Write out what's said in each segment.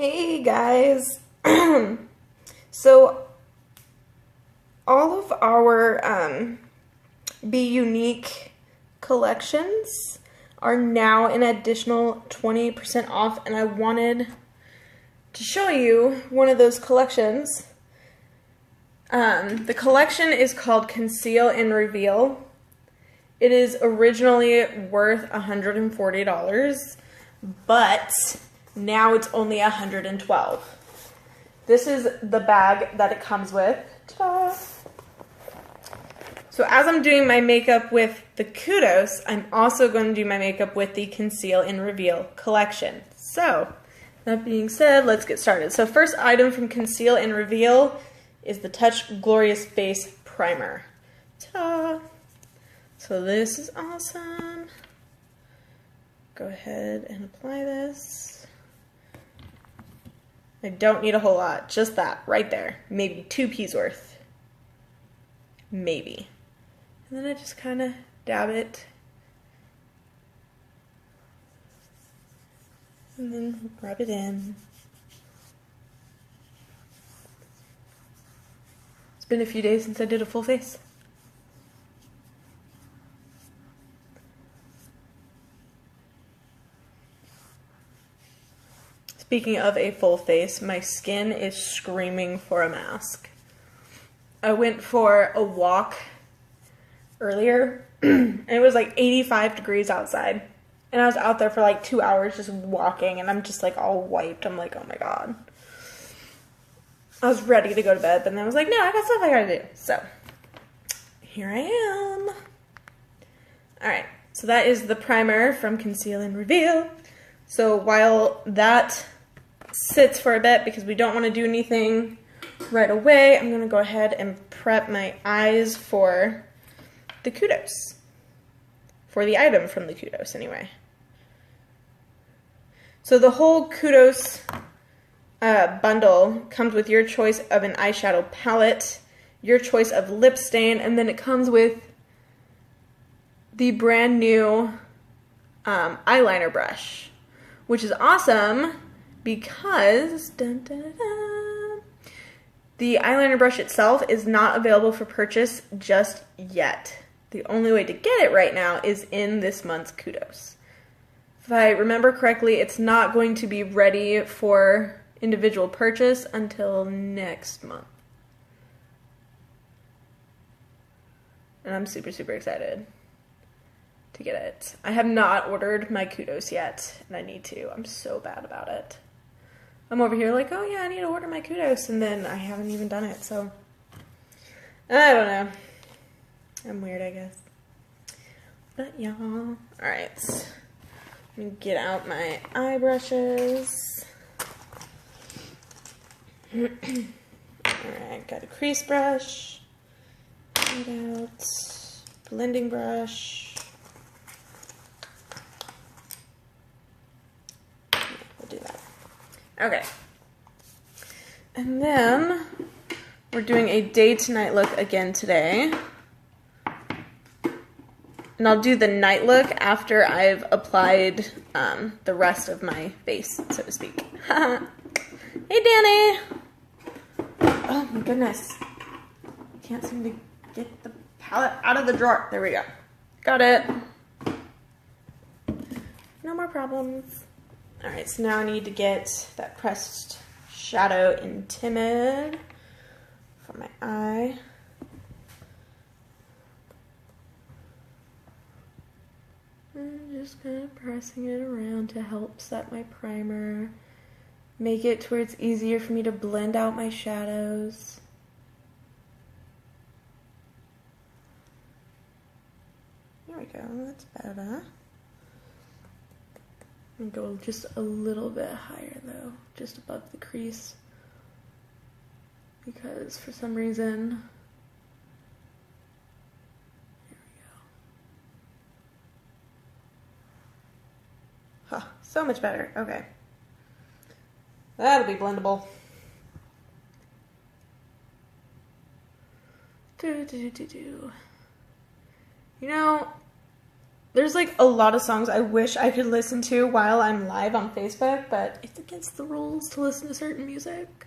Hey guys. So all of our Be Younique collections are now an additional 20% off, and I wanted to show you one of those collections. The collection is called Conceal and Reveal. It is originally worth $140, but now it's only $112. This is the bag that it comes with. Ta-da! So as I'm doing my makeup with the Kudos, I'm also going to do my makeup with the Conceal and Reveal collection. So, that being said, let's get started. So first item from Conceal and Reveal is the Touch Glorious Face Primer. Ta-da! So this is awesome. Go ahead and apply this. I don't need a whole lot, just that right there. Maybe 2 peas worth. Maybe. And then I just kind of dab it. And then rub it in. It's been a few days since I did a full face. Speaking of a full face, my skin is screaming for a mask. I went for a walk earlier, and it was like 85 degrees outside. And I was out there for like 2 hours just walking, and I'm just like all wiped. I'm like, oh my god. I was ready to go to bed, but then I was like, no, I got stuff I gotta do. So, here I am. Alright, so that is the primer from Conceal and Reveal. So while that sits for a bit because we don't want to do anything right away, I'm going to go ahead and prep my eyes for the Kudos. For the item from the Kudos, anyway. So the whole Kudos bundle comes with your choice of an eyeshadow palette, your choice of lip stain, and then it comes with the brand new eyeliner brush, which is awesome because dun, dun, dun, the eyeliner brush itself is not available for purchase just yet. The only way to get it right now is in this month's Kudos. If I remember correctly, it's not going to be ready for individual purchase until next month. And I'm super, super excited to get it. I have not ordered my Kudos yet, and I need to. I'm so bad about it. I'm over here like, oh yeah, I need to order my Kudos, and then I haven't even done it, so I don't know. I'm weird, I guess. But y'all, alright. Let me get out my eye brushes. Alright, got a crease brush. Get out. Blending brush. We'll do that. Okay. And then we're doing a day to night look again today. And I'll do the night look after I've applied the rest of my face, so to speak. Hey, Danny! Oh my goodness. Can't seem to get the palette out of the drawer. There we go. Got it. No more problems. Alright, so now I need to get that pressed shadow in Timid for my eye. I'm just kind of pressing it around to help set my primer. Make it to where it's easier for me to blend out my shadows. There we go, that's better. I'm going to go just a little bit higher though, just above the crease. Because for some reason, there we go. Huh, so much better, okay. That'll be blendable. You know, There's like a lot of songs I wish I could listen to while I'm live on Facebook, but it's against the rules to listen to certain music.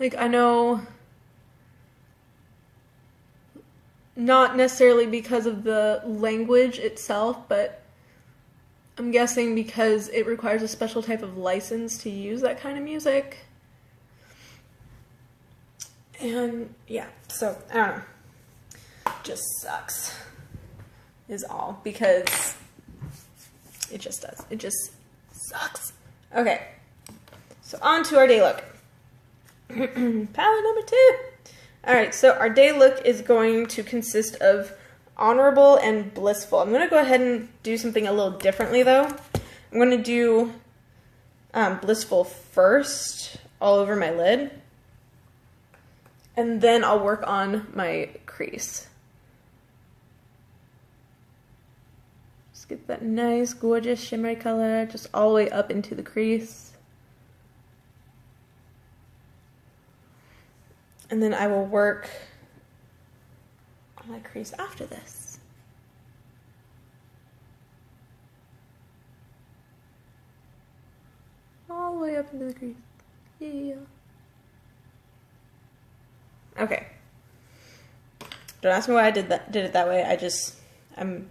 Like, I know, not necessarily because of the language itself, but I'm guessing because it requires a special type of license to use that kind of music. And yeah, so I don't know. Just sucks. Is all, because it just does. It just sucks. Okay, so on to our day look. Palette number 2. Alright, so our day look is going to consist of honorable and blissful. I'm going to go ahead and do something a little differently though. I'm going to do blissful first, all over my lid. And then I'll work on my crease. Get that nice, gorgeous shimmery color just all the way up into the crease. And then I will work on my crease after this. All the way up into the crease. Yeah. Okay. Don't ask me why I did it that way. I'm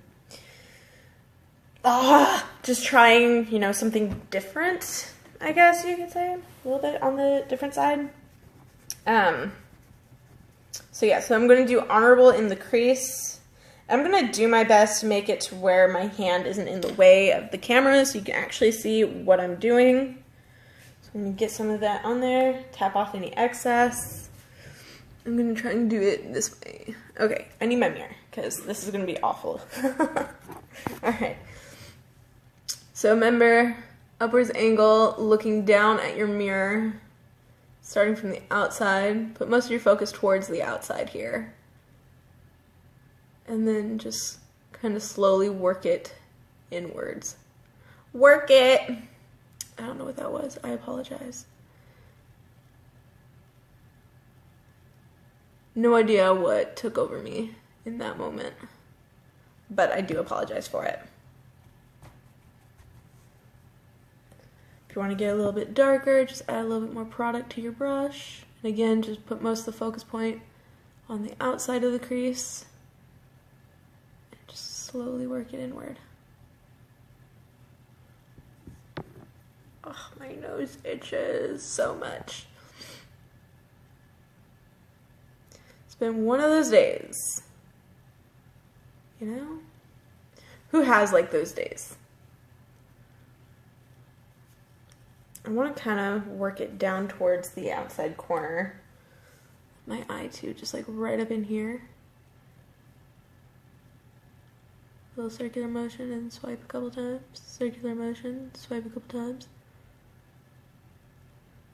just trying, you know, something different, I guess you could say, a little bit on the different side. So yeah, so I'm going to do honorable in the crease. I'm going to do my best to make it to where my hand isn't in the way of the camera so you can actually see what I'm doing. So I'm going to get some of that on there, tap off any excess. I'm going to try and do it this way. Okay, I need my mirror because this is going to be awful. Alright. So remember, upwards angle, looking down at your mirror, starting from the outside. Put most of your focus towards the outside here. And then just kind of slowly work it inwards. Work it! I don't know what that was. I apologize. No idea what took over me in that moment. But I do apologize for it. If you want to get a little bit darker, just add a little bit more product to your brush. And again, just put most of the focus point on the outside of the crease. And just slowly work it inward. Oh, my nose itches so much. It's been one of those days. You know? Who has like those days? I want to kind of work it down towards the outside corner of my eye too, just like right up in here. A little circular motion and swipe a couple times. Circular motion, swipe a couple times.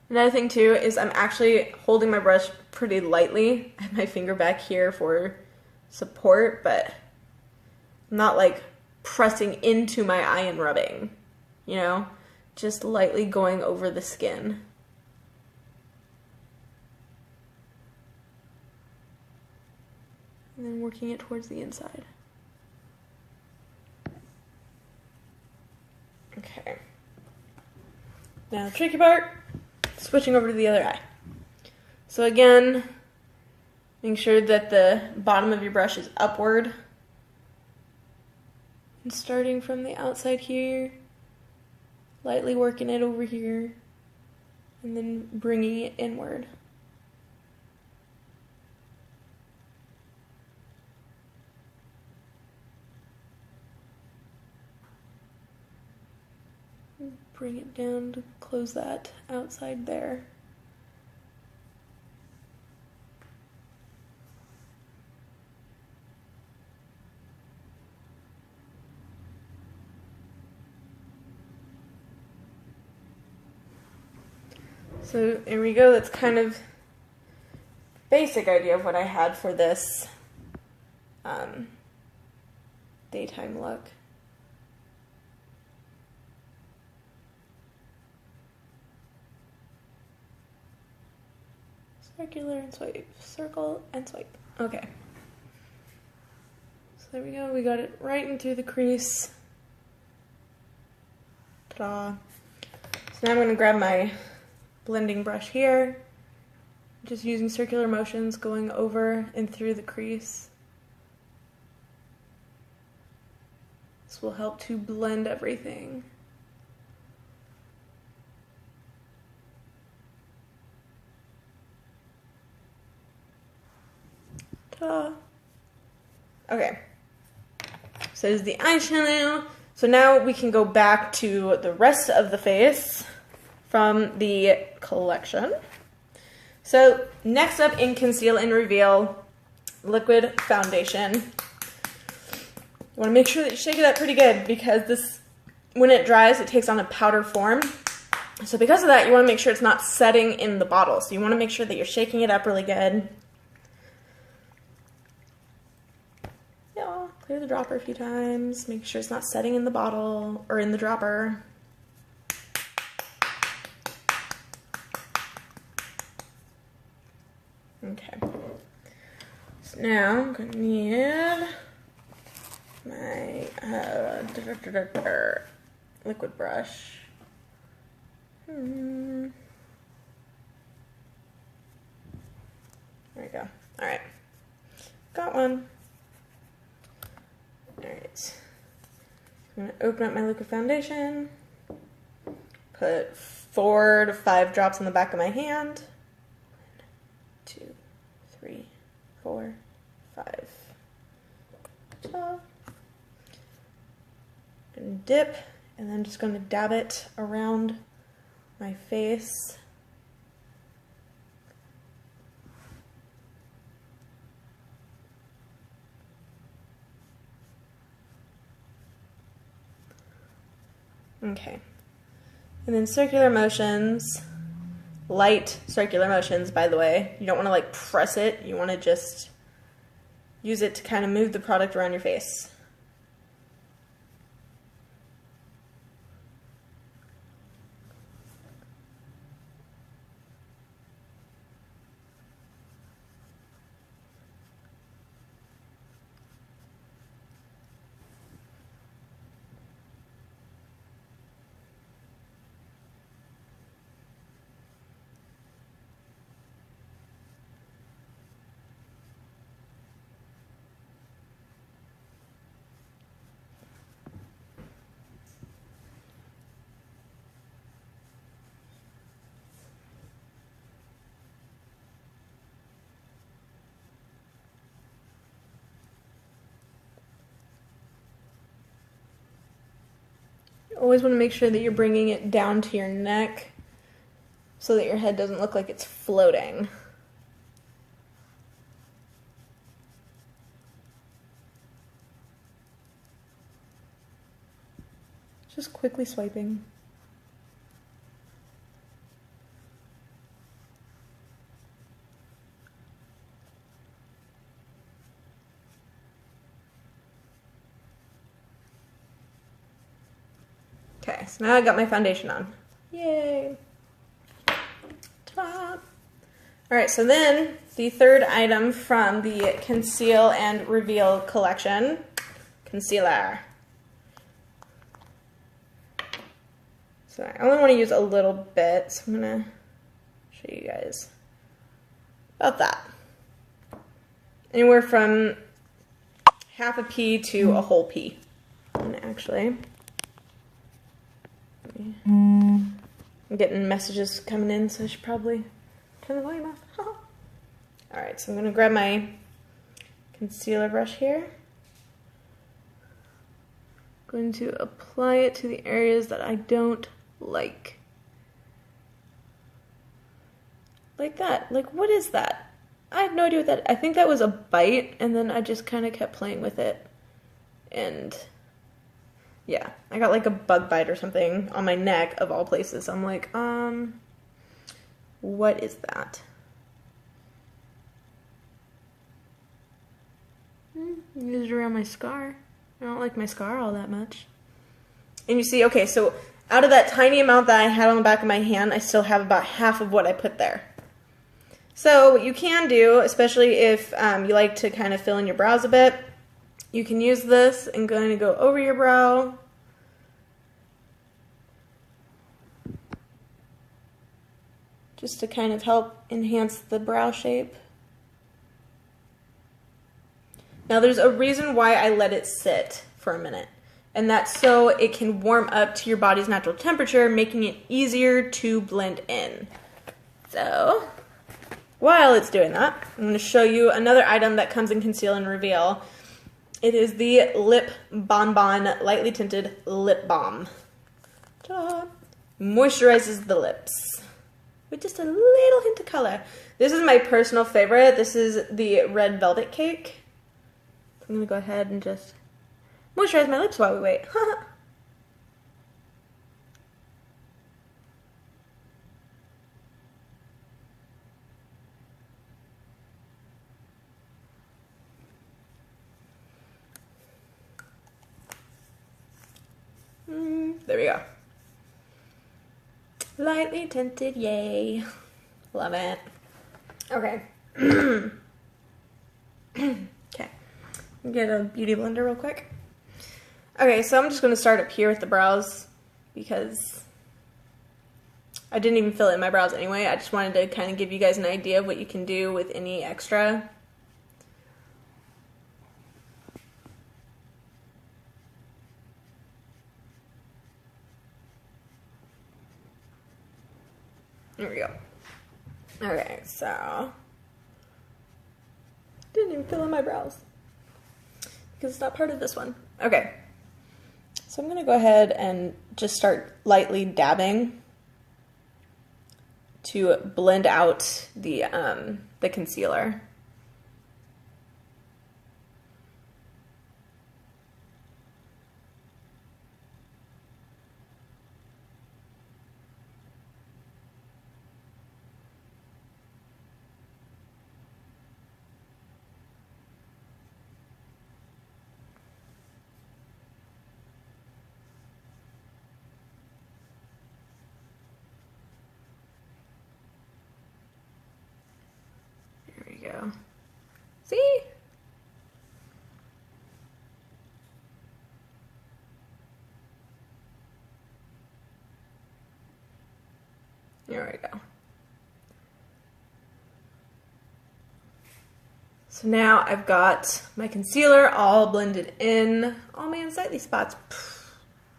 Another thing too is I'm actually holding my brush pretty lightly. I have my finger back here for support, but I'm not like pressing into my eye and rubbing, you know? Just lightly going over the skin. And then working it towards the inside. Okay. Now the tricky part, switching over to the other eye. So again, make sure that the bottom of your brush is upward. And starting from the outside here, lightly working it over here, and then bringing it inward. Bring it down to close that outside there. So there we go, that's kind of basic idea of what I had for this daytime look. Circular and swipe, circle and swipe. Okay. So there we go. We got it right in through the crease. Ta-da. So now I'm going to grab my blending brush here. Just using circular motions going over and through the crease. This will help to blend everything. Ta-da. Okay, so this is the eyeshadow. So now we can go back to the rest of the face from the collection. So next up in Conceal and Reveal Liquid Foundation, you want to make sure that you shake it up pretty good because this, when it dries, it takes on a powder form. So because of that, you want to make sure it's not setting in the bottle. So you want to make sure that you're shaking it up really good. Clear the dropper a few times, make sure it's not setting in the bottle or in the dropper. Okay. So now I'm going to need my liquid brush. There we go. All right. Got one. Alright, I'm going to open up my liquid foundation, put 4 to 5 drops on the back of my hand. 1, 2, 3, 4, 5. Ta. And dip, and then just going to dab it around my face. Okay, and then circular motions, light circular motions, by the way. You don't want to like press it, you want to just use it to kind of move the product around your face. Always want to make sure that you're bringing it down to your neck so that your head doesn't look like it's floating. Just quickly swiping. Okay, so now I got my foundation on. Yay! Ta-da! Alright, so then the third item from the Conceal and Reveal Collection, concealer. So I only want to use a little bit, so I'm going to show you guys about that. Anywhere from half a pea to a whole pea. And actually, I'm getting messages coming in, so I should probably turn the volume off. Alright, so I'm going to grab my concealer brush here. I'm going to apply it to the areas that I don't like. Like that. Like, what is that? I have no idea what that is. I think that was a bite, and then I just kind of kept playing with it. And yeah, I got like a bug bite or something on my neck, of all places. I'm like, what is that? Used it around my scar. I don't like my scar all that much. And you see, okay, so out of that tiny amount that I had on the back of my hand, I still have about half of what I put there. So what you can do, especially if you like to kind of fill in your brows a bit, You can use this and going to go over your brow. Just to kind of help enhance the brow shape. Now there's a reason why I let it sit for a minute, and that's so it can warm up to your body's natural temperature, making it easier to blend in. So, while it's doing that, I'm going to show you another item that comes in Conceal and Reveal. It is the Lip Bonbon Lightly Tinted Lip Balm. Ta-da! Moisturizes the lips with just a little hint of color. This is my personal favorite. This is the Red Velvet Cake. I'm going to go ahead and just moisturize my lips while we wait. There we go. Lightly tinted, yay. Love it. Okay. Okay. Get a beauty blender real quick. Okay, so I'm just going to start up here with the brows because I didn't even fill in my brows anyway. I just wanted to kind of give you guys an idea of what you can do with any extra. There we go. Okay, so didn't even fill in my brows because it's not part of this one. Okay, so I'm gonna go ahead and just start lightly dabbing to blend out the concealer. Go. See? There we go. So now I've got my concealer all blended in. All my unsightly spots.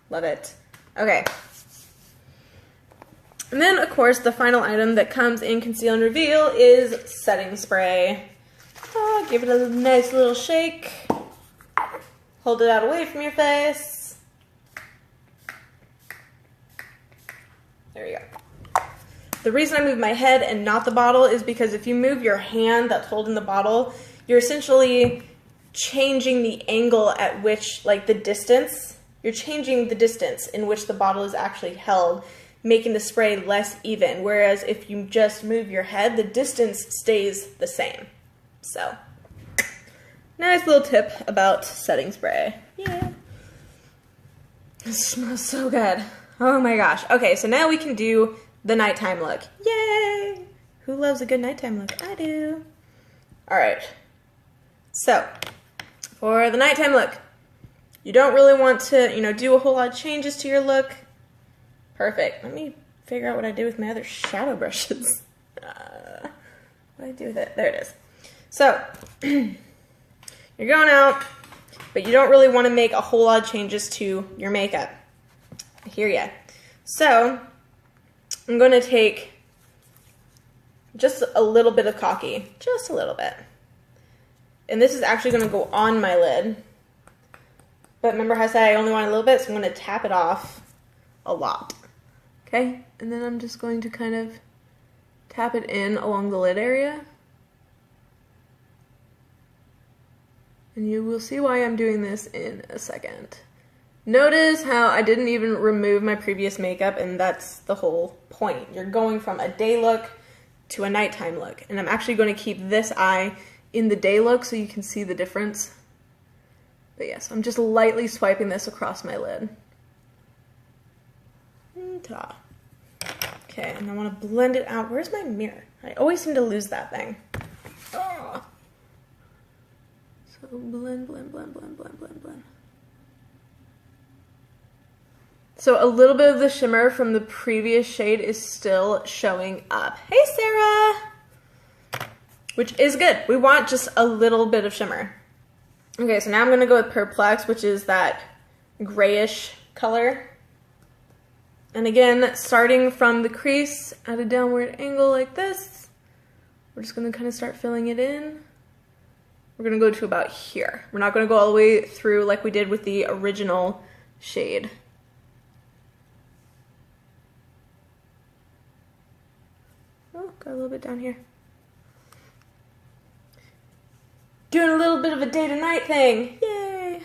Love it. Okay. And then, of course, the final item that comes in Conceal and Reveal is setting spray. Give it a nice little shake. Hold it out away from your face. There you go. The reason I move my head and not the bottle is because if you move your hand that's holding the bottle, you're essentially changing the angle at which, like the distance, you're changing the distance in which the bottle is actually held, making the spray less even, whereas if you just move your head, the distance stays the same. So, nice little tip about setting spray. Yeah. It smells so good. Oh my gosh. Okay, so now we can do the nighttime look. Yay! Who loves a good nighttime look? I do. Alright. So, for the nighttime look, you don't really want to, do a whole lot of changes to your look. Perfect. Let me figure out what I did with my other shadow brushes. What did I do with it? There it is. So, you're going out, but you don't really want to make a whole lot of changes to your makeup. I hear ya. So, I'm going to take just a little bit of Cocky. Just a little bit. And this is actually going to go on my lid. But remember how I said I only want a little bit, so I'm going to tap it off a lot. Okay, and then I'm just going to kind of tap it in along the lid area. And you will see why I'm doing this in a second. Notice how I didn't even remove my previous makeup, and that's the whole point. You're going from a day look to a nighttime look. And I'm actually going to keep this eye in the day look so you can see the difference. But yes, I'm just lightly swiping this across my lid. Ta-da. Okay, and I want to blend it out. Where's my mirror? I always seem to lose that thing. Oh. So So blend, blend, blend, blend, blend, blend, blend. So a little bit of the shimmer from the previous shade is still showing up. Hey, Sarah! Which is good. We want just a little bit of shimmer. Okay, so now I'm gonna go with Perplex, which is that grayish color. And again, starting from the crease at a downward angle like this, we're just gonna kind of start filling it in. We're gonna go to about here. We're not gonna go all the way through like we did with the original shade. Oh, got a little bit down here. Doing a little bit of a day to night thing. Yay!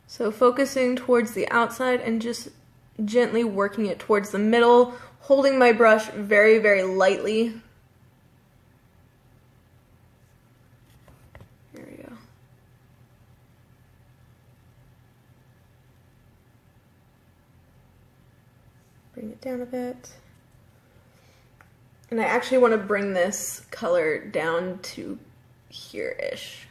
So focusing towards the outside and just gently working it towards the middle, holding my brush very, very lightly. There we go. Bring it down a bit. And I actually want to bring this color down to here-ish.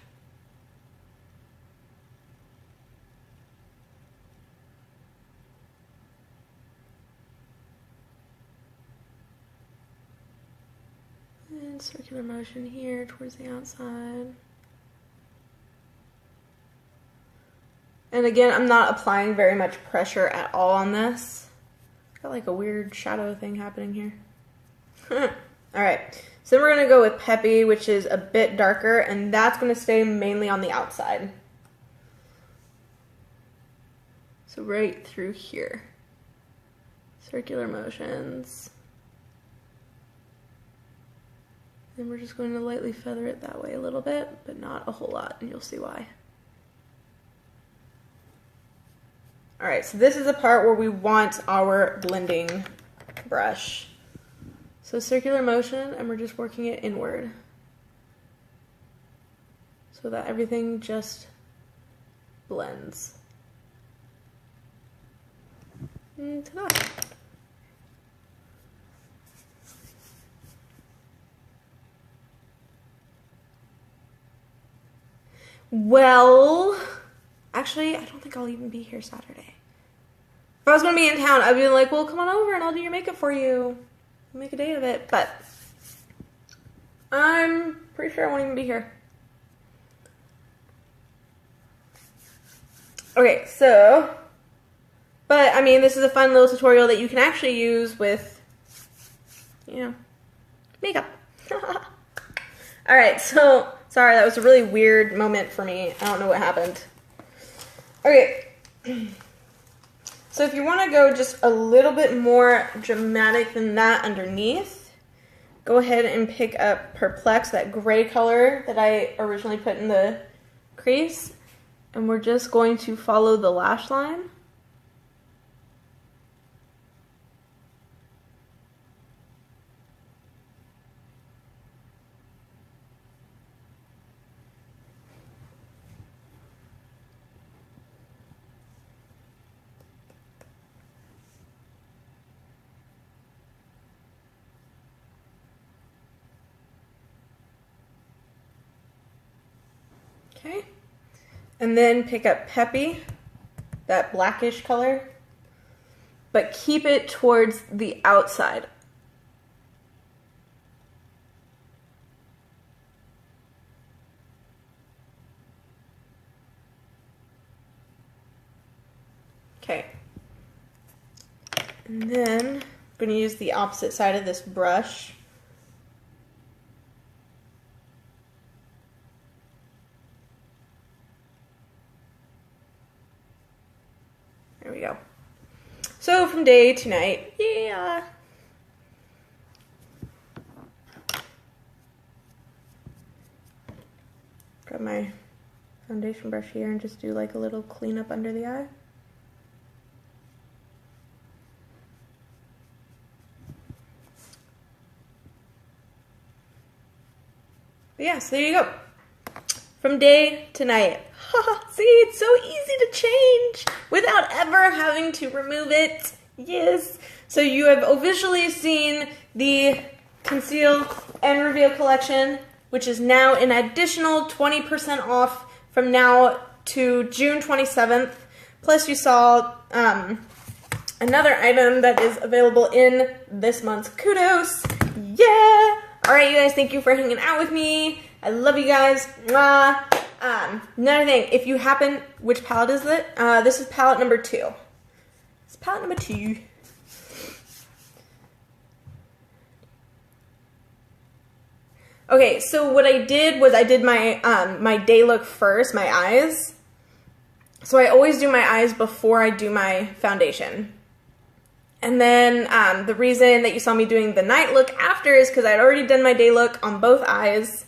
And circular motion here towards the outside. And again, I'm not applying very much pressure at all on this. Got like a weird shadow thing happening here. Alright, so then we're going to go with Peppy, which is a bit darker, and that's going to stay mainly on the outside. So right through here. Circular motions. And we're just going to lightly feather it that way a little bit, but not a whole lot, and you'll see why. Alright, so this is the part where we want our blending brush. So circular motion, and we're just working it inward so that everything just blends. And ta-da! Well, actually, I don't think I'll even be here Saturday. If I was going to be in town, I'd be like, well, come on over and I'll do your makeup for you. Make a day of it, but I'm pretty sure I won't even be here. Okay, so, but I mean, this is a fun little tutorial that you can actually use with, you know, makeup. Alright, so, sorry, that was a really weird moment for me. I don't know what happened. Okay. So if you want to go just a little bit more dramatic than that underneath, go ahead and pick up Perplex, that gray color that I originally put in the crease, and we're just going to follow the lash line. Okay, and then pick up Peppy, that blackish color, but keep it towards the outside. Okay, and then I'm going to use the opposite side of this brush. There we go. So from day to night, yeah. Grab my foundation brush here and just do like a little cleanup under the eye. But yeah, so there you go. From day to night. See, it's so easy to change without ever having to remove it. Yes. So you have officially seen the Conceal and Reveal Collection, which is now an additional 20% off from now to June 27th. Plus you saw another item that is available in this month's Kudos. Yeah! Alright, you guys, thank you for hanging out with me. I love you guys. Mwah. Another thing, if you happen, which palette is it? This is palette number 2. It's palette number 2. Okay, so what I did was I did my my day look first, my eyes. So I always do my eyes before I do my foundation. And then the reason that you saw me doing the night look after is because I'd already done my day look on both eyes,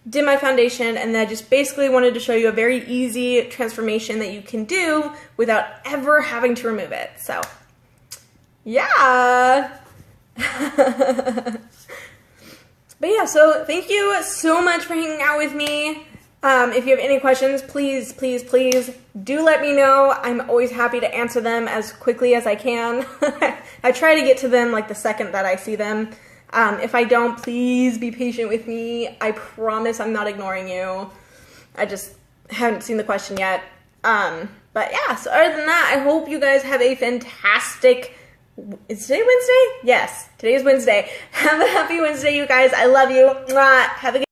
did my foundation, and then I just basically wanted to show you a very easy transformation that you can do without ever having to remove it. So, yeah. But yeah, so thank you so much for hanging out with me. If you have any questions, please, please, please do let me know. I'm always happy to answer them as quickly as I can. I try to get to them like the second that I see them. If I don't, please be patient with me. I promise I'm not ignoring you. I just haven't seen the question yet. But yeah, so other than that, I hope you guys have a fantastic... Is today Wednesday? Yes, today is Wednesday. Have a happy Wednesday, you guys. I love you. Mwah. Have a good